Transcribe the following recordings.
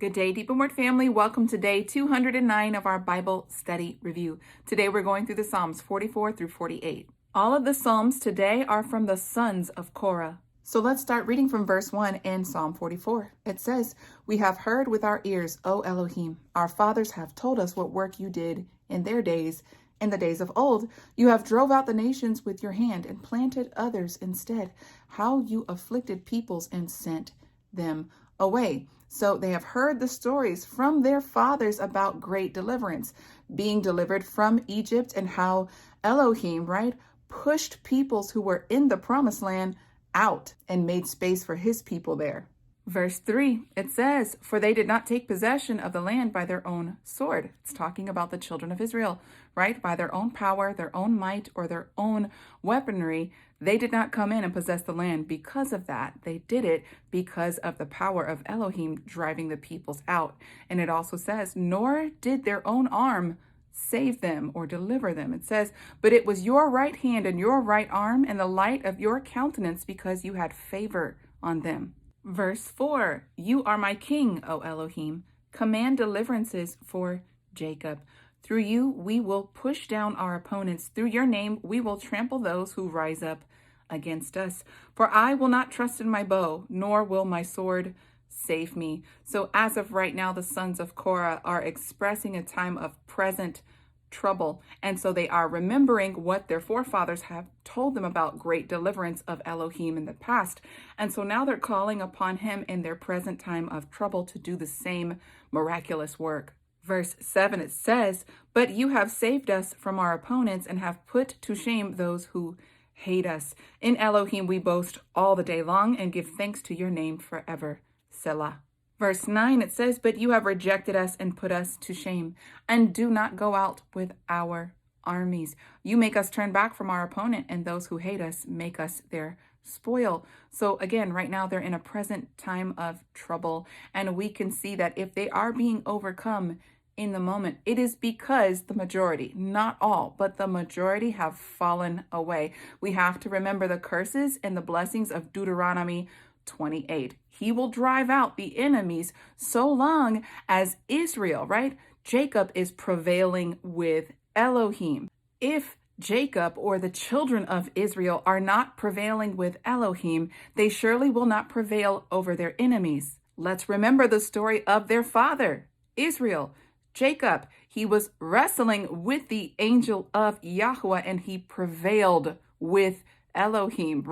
Good day, Deep and Word family. Welcome to day 209 of our Bible study review. Today we're going through the Psalms 44 through 48. All of the Psalms today are from the sons of Korah. So let's start reading from verse 1 in Psalm 44. It says, "We have heard with our ears, O Elohim. Our fathers have told us what work you did in their days. In the days of old, you have drove out the nations with your hand and planted others instead. How you afflicted peoples and sent them away. So they have heard the stories from their fathers about great deliverance, being delivered from Egypt, and how Elohim, pushed peoples who were in the promised land out and made space for his people there." Verse 3, it says, "For they did not take possession of the land by their own sword." It's talking about the children of Israel, by their own power, their own might, or their own weaponry. They did not come in and possess the land because of that. They did it because of the power of Elohim driving the peoples out. And it also says, "Nor did their own arm save them or deliver them." It says, "But it was your right hand and your right arm and the light of your countenance because you had favor on them." Verse 4, "You are my king, O Elohim. Command deliverances for Jacob. Through you we will push down our opponents. Through your name we will trample those who rise up against us. For I will not trust in my bow, nor will my sword save me." So as of right now, the sons of Korah are expressing a time of present trouble. And so they are remembering what their forefathers have told them about great deliverance of Elohim in the past. And so now they're calling upon him in their present time of trouble to do the same miraculous work. Verse 7, it says, "But you have saved us from our opponents and have put to shame those who hate us. In Elohim we boast all the day long and give thanks to your name forever. Selah." Verse 9, it says, "But you have rejected us and put us to shame, and do not go out with our armies. You make us turn back from our opponent, and those who hate us make us their spoil." So again, right now they're in a present time of trouble, and we can see that if they are being overcome in the moment, it is because the majority, not all, but the majority have fallen away. We have to remember the curses and the blessings of Deuteronomy 28. He will drive out the enemies so long as Israel, Jacob is prevailing with Elohim. If Jacob or the children of Israel are not prevailing with Elohim, they surely will not prevail over their enemies. Let's remember the story of their father, Israel. Jacob, he was wrestling with the angel of Yahweh and he prevailed with Elohim,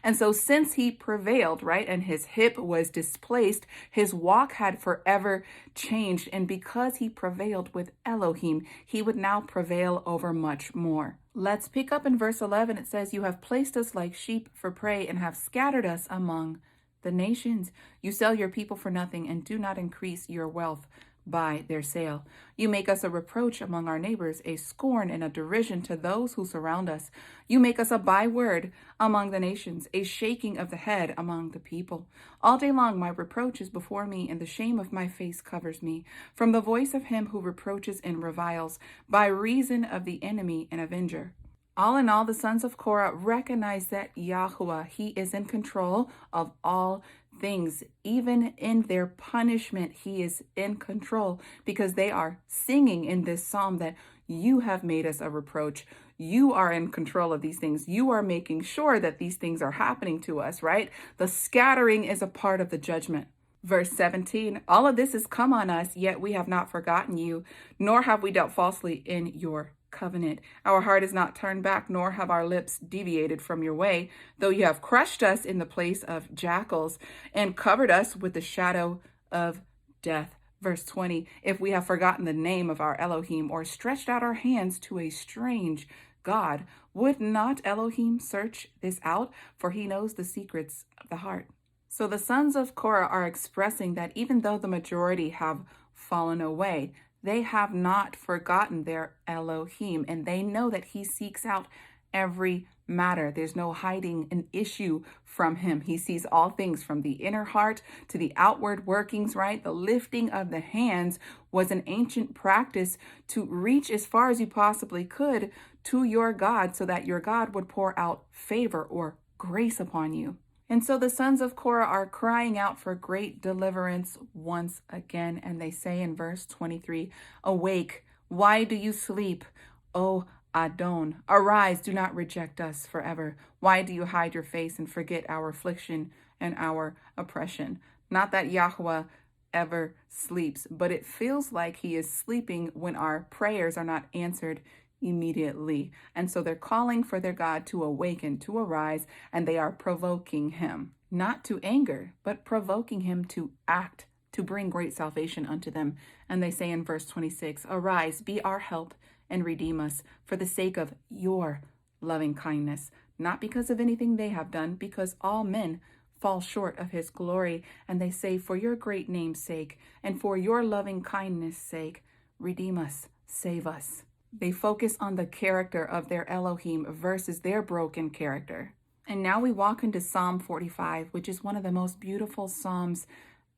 And so since he prevailed, and his hip was displaced, his walk had forever changed. And because he prevailed with Elohim, he would now prevail over much more. Let's pick up in verse 11. It says, "You have placed us like sheep for prey and have scattered us among the nations. You sell your people for nothing and do not increase your wealth by their sale. You make us a reproach among our neighbors, a scorn and a derision to those who surround us. You make us a byword among the nations, a shaking of the head among the people. All day long my reproach is before me, and the shame of my face covers me, from the voice of him who reproaches and reviles, by reason of the enemy and avenger." All in all, the sons of Korah recognize that Yahweh, he is in control of all things. Even in their punishment, he is in control, because they are singing in this psalm that you have made us a reproach. You are in control of these things. You are making sure that these things are happening to us, The scattering is a part of the judgment. Verse 17, "All of this has come on us, yet we have not forgotten you, nor have we dealt falsely in your covenant. Our heart is not turned back, nor have our lips deviated from your way, though you have crushed us in the place of jackals and covered us with the shadow of death." Verse 20, "If we have forgotten the name of our Elohim or stretched out our hands to a strange God, would not Elohim search this out? For he knows the secrets of the heart." So the sons of Korah are expressing that even though the majority have fallen away, they have not forgotten their Elohim, and they know that he seeks out every matter. There's no hiding an issue from him. He sees all things from the inner heart to the outward workings, The lifting of the hands was an ancient practice to reach as far as you possibly could to your God so that your God would pour out favor or grace upon you. And so the sons of Korah are crying out for great deliverance once again. And they say in verse 23, "Awake, why do you sleep, O Adon? Arise, do not reject us forever. Why do you hide your face and forget our affliction and our oppression?" Not that Yahweh ever sleeps, but it feels like he is sleeping when our prayers are not answered immediately. And so they're calling for their God to awaken, to arise, and they are provoking him, not to anger, but provoking him to act, to bring great salvation unto them. And they say in verse 26, "Arise, be our help, and redeem us for the sake of your loving kindness," not because of anything they have done, because all men fall short of his glory. And they say, "For your great name's sake, and for your loving kindness' sake, redeem us, save us." They focus on the character of their Elohim versus their broken character. And now we walk into Psalm 45, which is one of the most beautiful psalms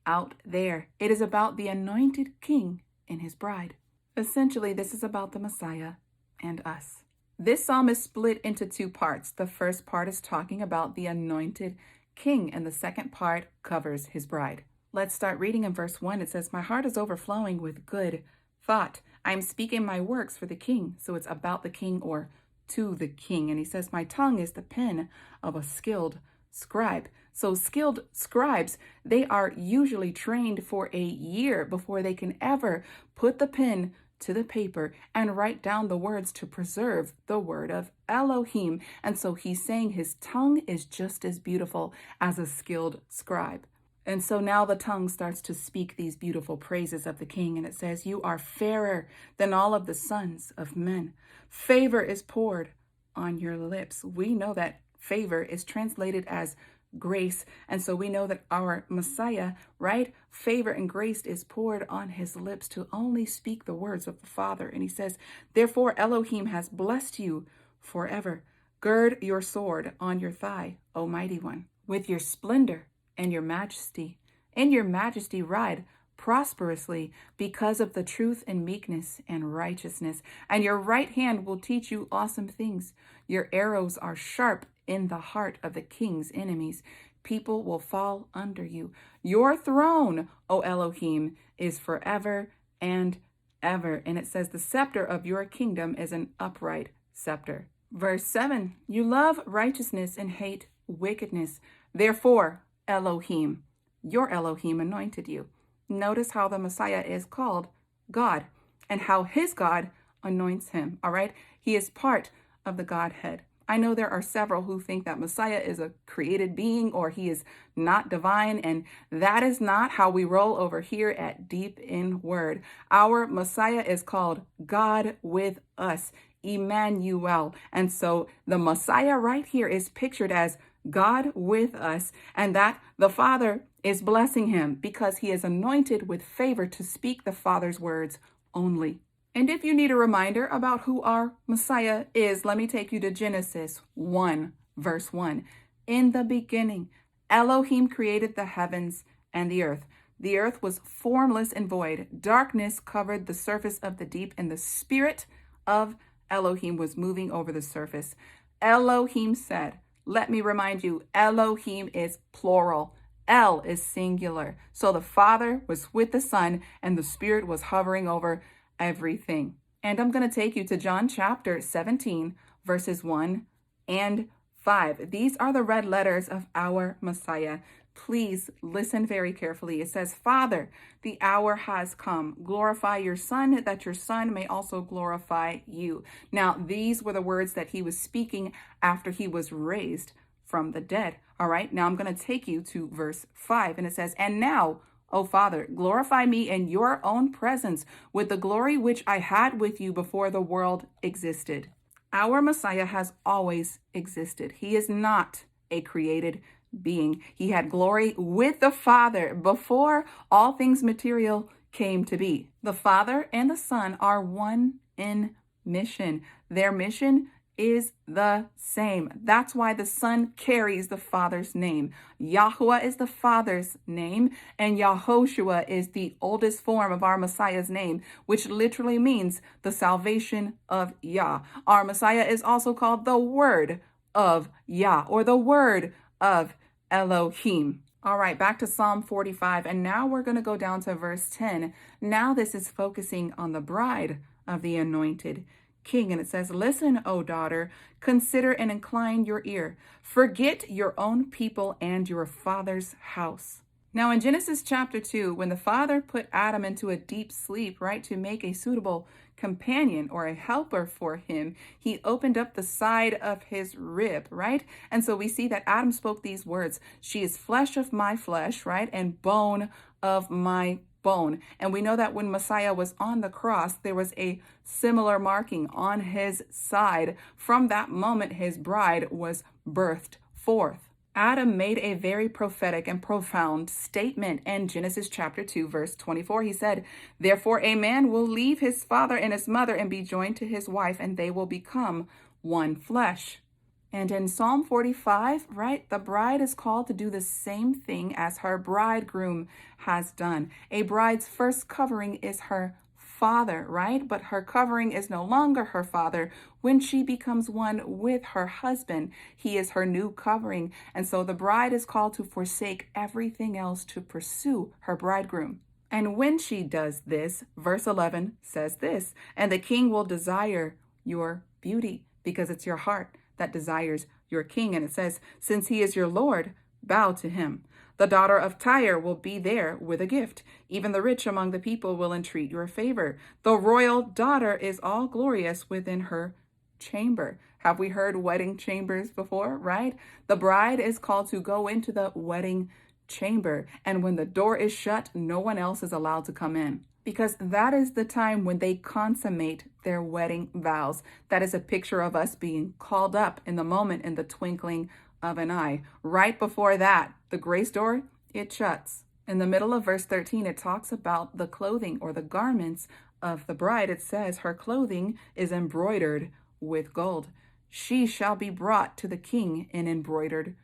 out there. It is about the anointed king and his bride. Essentially, this is about the Messiah and us. This psalm is split into two parts. The first part is talking about the anointed king, and the second part covers his bride. Let's start reading in verse 1. It says, "My heart is overflowing with good thought. I am speaking my works for the king." So it's about the king or to the king. And he says, "My tongue is the pen of a skilled scribe." So skilled scribes, they are usually trained for a year before they can ever put the pen to the paper and write down the words to preserve the word of Elohim. And so he's saying his tongue is just as beautiful as a skilled scribe. And so now the tongue starts to speak these beautiful praises of the king. And it says, "You are fairer than all of the sons of men. Favor is poured on your lips." We know that favor is translated as grace. And so we know that our Messiah, right? Favor and grace is poured on his lips to only speak the words of the Father. And he says, "Therefore Elohim has blessed you forever. Gird your sword on your thigh, O mighty one, with your splendor and your majesty. In your majesty ride prosperously because of the truth and meekness and righteousness. And your right hand will teach you awesome things. Your arrows are sharp in the heart of the king's enemies. People will fall under you. Your throne, O Elohim, is forever and ever." And it says, "The scepter of your kingdom is an upright scepter." Verse 7, "You love righteousness and hate wickedness. Therefore, Elohim, your Elohim anointed you." Notice how the Messiah is called God and how his God anoints him. All right. He is part of the Godhead. I know there are several who think that Messiah is a created being or he is not divine, and that is not how we roll over here at Deep in Word. Our Messiah is called God with us, Emmanuel. And so the Messiah right here is pictured as God with us, and that the Father is blessing him because he is anointed with favor to speak the Father's words only. And if you need a reminder about who our Messiah is, let me take you to Genesis 1, verse 1. "In the beginning, Elohim created the heavens and the earth. The earth was formless and void. Darkness covered the surface of the deep, and the Spirit of Elohim was moving over the surface. Elohim said," let me remind you, Elohim is plural. El is singular. So the Father was with the Son, and the Spirit was hovering over everything. And I'm going to take you to John chapter 17, verses 1 and 5. These are the red letters of our Messiah. Please listen very carefully. It says, "Father, the hour has come. Glorify your Son, that your Son may also glorify you." Now, these were the words that he was speaking after he was raised from the dead. All right, now I'm going to take you to verse 5, and it says, "And now, O Father, glorify me in your own presence with the glory which I had with you before the world existed." Our Messiah has always existed. He is not a created being. He had glory with the Father before all things material came to be. The Father and the Son are one in mission. Their mission is the same. That's why the Son carries the Father's name. Yahweh is the Father's name, and Yahoshua is the oldest form of our Messiah's name, which literally means the salvation of Yah. Our Messiah is also called the Word of Yah, or the Word of Elohim. All right, back to Psalm 45, and now we're going to go down to verse 10. Now this is focusing on the bride of the anointed king, and it says, "Listen, O daughter, consider and incline your ear. Forget your own people and your father's house." Now in Genesis chapter 2, when the Father put Adam into a deep sleep, right, to make a suitable companion or a helper for him, he opened up the side of his rib, right? And so we see that Adam spoke these words, "She is flesh of my flesh," right, "and bone of my bone." And we know that when Messiah was on the cross, there was a similar marking on his side. From that moment, his bride was birthed forth. Adam made a very prophetic and profound statement in Genesis chapter 2, verse 24. He said, "Therefore a man will leave his father and his mother and be joined to his wife, and they will become one flesh." And in Psalm 45, right, the bride is called to do the same thing as her bridegroom has done. A bride's first covering is her father, right? But her covering is no longer her father when she becomes one with her husband. He is her new covering. And so the bride is called to forsake everything else to pursue her bridegroom. And when she does this, verse 11 says this, "And the king will desire your beauty," because it's your heart that desires your king. And it says, "Since he is your Lord, bow to him. The daughter of Tyre will be there with a gift. Even the rich among the people will entreat your favor. The royal daughter is all glorious within her chamber." Have we heard wedding chambers before, right? The bride is called to go into the wedding chamber. And when the door is shut, no one else is allowed to come in, because that is the time when they consummate their wedding vows. That is a picture of us being called up in the moment, in the twinkling of an eye. Right before that, the grace door, it shuts. In the middle of verse 13, it talks about the clothing or the garments of the bride. It says, "Her clothing is embroidered with gold. She shall be brought to the king in embroidered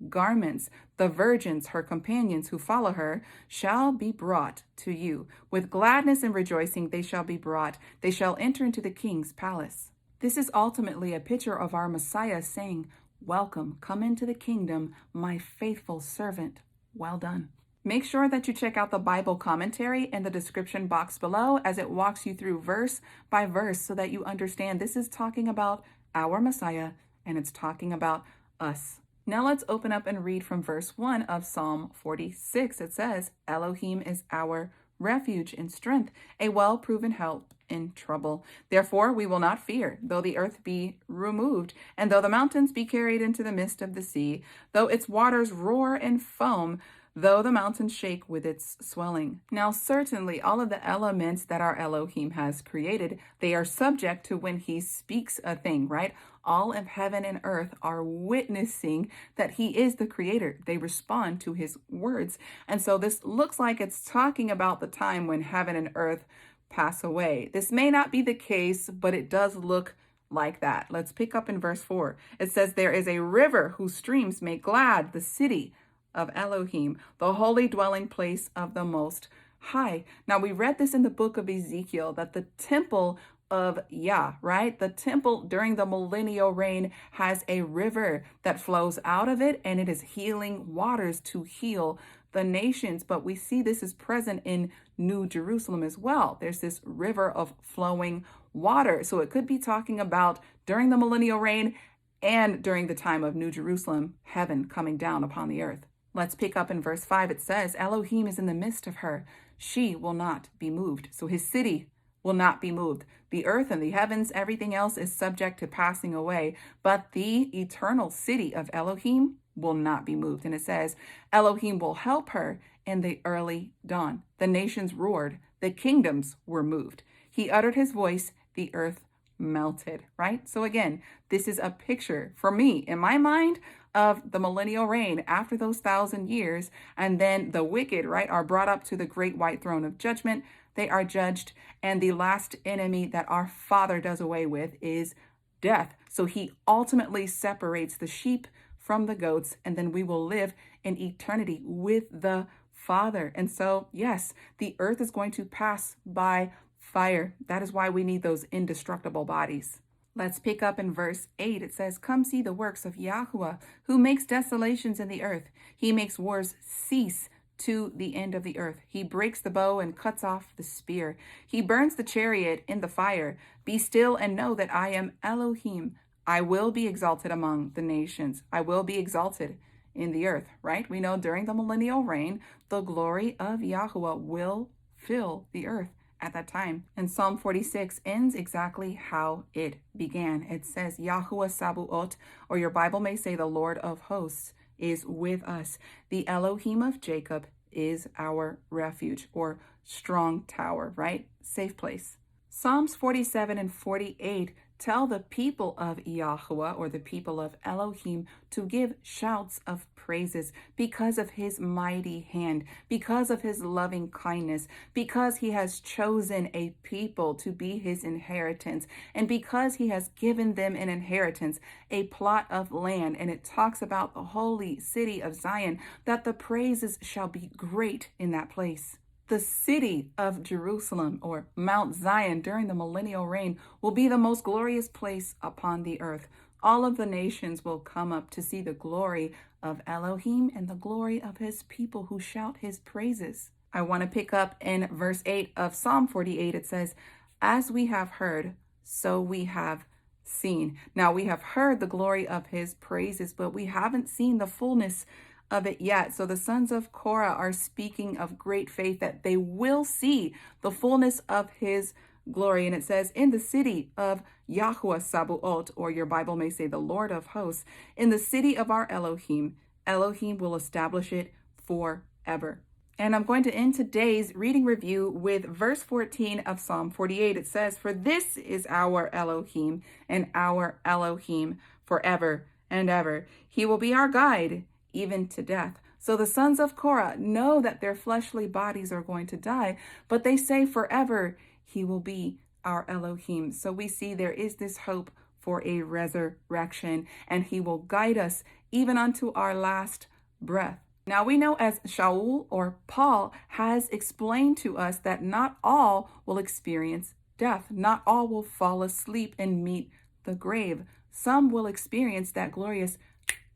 garments. The virgins, her companions who follow her, shall be brought to you. With gladness and rejoicing they shall be brought. They shall enter into the king's palace." This is ultimately a picture of our Messiah saying, "Welcome, come into the kingdom, my faithful servant. Well done." Make sure that you check out the Bible commentary in the description box below as it walks you through verse by verse so that you understand this is talking about our Messiah and it's talking about us. Now let's open up and read from verse 1 of Psalm 46. It says, "Elohim is our refuge and strength, a well-proven help in trouble. Therefore we will not fear, though the earth be removed, and though the mountains be carried into the midst of the sea, though its waters roar and foam, though the mountains shake with its swelling." Now, certainly all of the elements that our Elohim has created, they are subject to when he speaks a thing, right? All of heaven and earth are witnessing that he is the creator. They respond to his words. And so this looks like it's talking about the time when heaven and earth pass away. This may not be the case, but it does look like that. Let's pick up in verse 4. It says, "There is a river whose streams make glad the city of Elohim, the holy dwelling place of the Most High." Now, we read this in the book of Ezekiel, that the temple of Yah, right? The temple during the millennial reign has a river that flows out of it, and it is healing waters to heal the nations. But we see this is present in New Jerusalem as well. There's this river of flowing water. So it could be talking about during the millennial reign and during the time of New Jerusalem, heaven coming down upon the earth. Let's pick up in verse 5. It says, "Elohim is in the midst of her. She will not be moved." So his city will not be moved. The earth and the heavens, everything else is subject to passing away, but the eternal city of Elohim will not be moved. And it says, "Elohim will help her in the early dawn. The nations roared, the kingdoms were moved. He uttered his voice, the earth melted," right? So again, this is a picture for me, in my mind, of the millennial reign after those 1,000 years. And then the wicked, right, are brought up to the great white throne of judgment. They are judged. And the last enemy that our Father does away with is death. So he ultimately separates the sheep from the goats, and then we will live in eternity with the Father. And so, yes, the earth is going to pass by fire. That is why we need those indestructible bodies. Let's pick up in verse 8. It says, "Come see the works of Yahweh, who makes desolations in the earth. He makes wars cease to the end of the earth. He breaks the bow and cuts off the spear. He burns the chariot in the fire. Be still and know that I am Elohim. I will be exalted among the nations. I will be exalted in the earth," right? We know during the millennial reign, the glory of Yahweh will fill the earth at that time. And Psalm 46 ends exactly how it began. It says, Yahuwah Sabuot, or your Bible may say the Lord of hosts, is with us. The Elohim of Jacob is our refuge, or strong tower, right? Safe place. Psalms 47 and 48 tell the people of Yahuwah, or the people of Elohim, to give shouts of praises because of his mighty hand, because of his loving kindness, because he has chosen a people to be his inheritance, and because he has given them an inheritance, a plot of land. And it talks about the holy city of Zion, that the praises shall be great in that place. The city of Jerusalem, or Mount Zion, during the millennial reign will be the most glorious place upon the earth. All of the nations will come up to see the glory of Elohim and the glory of his people who shout his praises. I want to pick up in verse 8 of Psalm 48. It says, "As we have heard, so we have seen." Now, we have heard the glory of his praises, but we haven't seen the fullness of it yet. So the sons of Korah are speaking of great faith that they will see the fullness of his glory. And it says, "In the city of Yahuwah Sabuot," or your Bible may say the Lord of hosts, "in the city of our Elohim, Elohim will establish it forever." And I'm going to end today's reading review with verse 14 of Psalm 48. It says, "For this is our Elohim and our Elohim forever and ever. He will be our guide even to death." So the sons of Korah know that their fleshly bodies are going to die, but they say forever he will be our Elohim. So we see there is this hope for a resurrection, and he will guide us even unto our last breath. Now we know, as Shaul, or Paul, has explained to us, that not all will experience death. Not all will fall asleep and meet the grave. Some will experience that glorious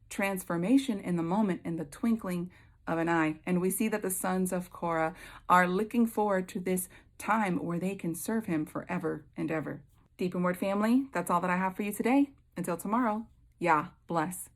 transformation in the moment, in the twinkling of an eye. And we see that the sons of Korah are looking forward to this time where they can serve him forever and ever. Deep in Word family, that's all that I have for you today. Until tomorrow, Yah bless.